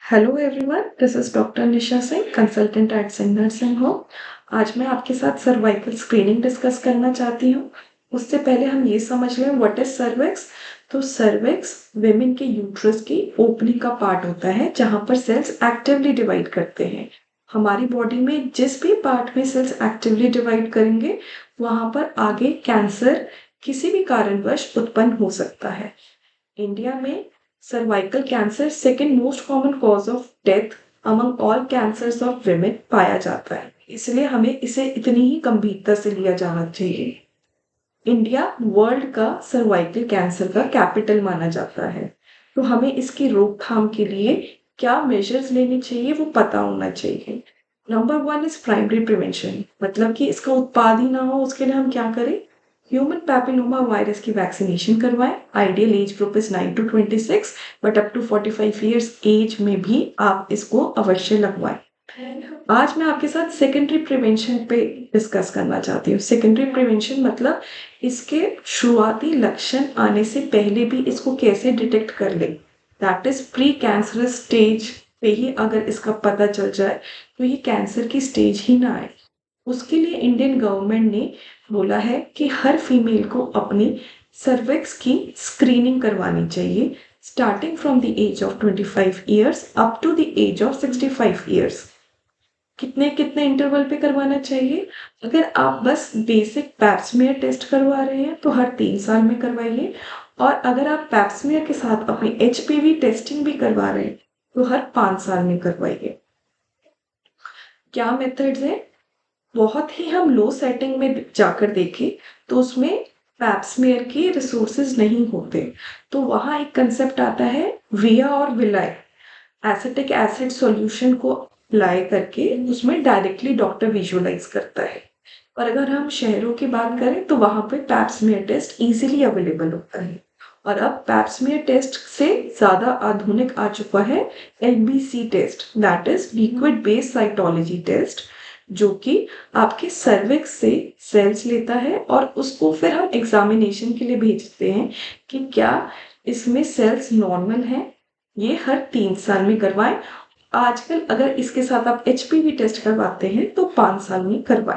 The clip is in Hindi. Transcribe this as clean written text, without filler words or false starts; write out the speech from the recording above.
Hello everyone, this is doctor Nisha Singh, consultant eight Singh nursing home. आज मैं आपके साथ सर्वाइकल स्क्रीनिंग डिस्कस करना चाहती हूँ। उससे पहले हम ये समझ लें व्हाट इज सर्विक्स। तो सर्विक्स विमेन के यूट्रस की ओपनिंग का पार्ट होता है जहाँ पर सेल्स एक्टिवली डिवाइड करते हैं। हमारी बॉडी में जिस भी पार्ट में सेल्स एक्टिवली डिवाइड करेंगे वहाँ पर आगे कैंसर किसी भी कारणवश उत्पन्न हो सकता है। इंडिया में cervical cancer second most common cause of death among all cancers of women पाया जाता है, इसलिए हमें इसे इतनी ही गंभीरता से लिया जाना चाहिए। इंडिया वर्ल्ड का सर्वाइकल कैंसर का कैपिटल माना जाता है, तो हमें इसकी रोकथाम के लिए क्या मेजर्स लेने चाहिए वो पता होना चाहिए। Number one is primary prevention, मतलब कि इसका उत्पाद ही ना हो उसके लिए हम क्या करें। ह्यूमन पैपिलोमा वायरस की वैक्सीनेशन करवाएं। Ideal age group is 9 to 26, but up to 45 years age में भी आप इसको अवश्य लगवाएं। आज मैं आपके साथ सेकेंडरी प्रिवेंशन पे डिस्कस करना चाहती हूँ। सेकेंडरी प्रिवेंशन मतलब इसके शुरुआती लक्षण आने से पहले भी इसको कैसे डिटेक्ट कर ले। That is pre cancerous stage पे ही अगर इसका पता चल जाए तो ये कैंसर की स्टेज ही ना आए। उसके लिए इंडियन गवर्नमेंट ने बोला है कि हर फीमेल को अपनी सर्विक्स की स्क्रीनिंग करवानी चाहिए, starting from the age of 25 years up to the age of 65 years. कितने कितने इंटरवल पे करवाना चाहिए। अगर आप बस बेसिक पैप्समियर टेस्ट करवा रहे हैं तो हर 3 साल में करवाइए, और अगर आप पैप्समियर के साथ अपनी HPV टेस्टिंग भी करवा रहे हैं तो हर 5 साल में करवाइए। क्या मेथड्स है। बहुत ही हम लो सेटिंग में जाकर देखें तो उसमें पैप्समेयर के रिसोर्सेज नहीं होते, तो वहाँ एक कंसेप्ट आता है विया और विलाय। एसिटिक एसिड सॉल्यूशन को अप्लाई करके उसमें डायरेक्टली डॉक्टर विजुअलाइज करता है। और अगर हम शहरों की बात करें तो वहाँ पे पैप्समेयर टेस्ट इजीली अवेलेबल होता है। और अब पैप्समेयर टेस्ट से ज़्यादा आधुनिक आ चुका है LBC test, that is liquid based cytology test, जो कि आपके सर्विक्स से सेल्स लेता है और उसको फिर हम एग्जामिनेशन के लिए भेजते हैं कि क्या इसमें सेल्स नॉर्मल हैं। ये हर 3 साल में करवाएं। आजकल अगर इसके साथ आप HPV टेस्ट करवाते हैं तो 5 साल में करवाएं।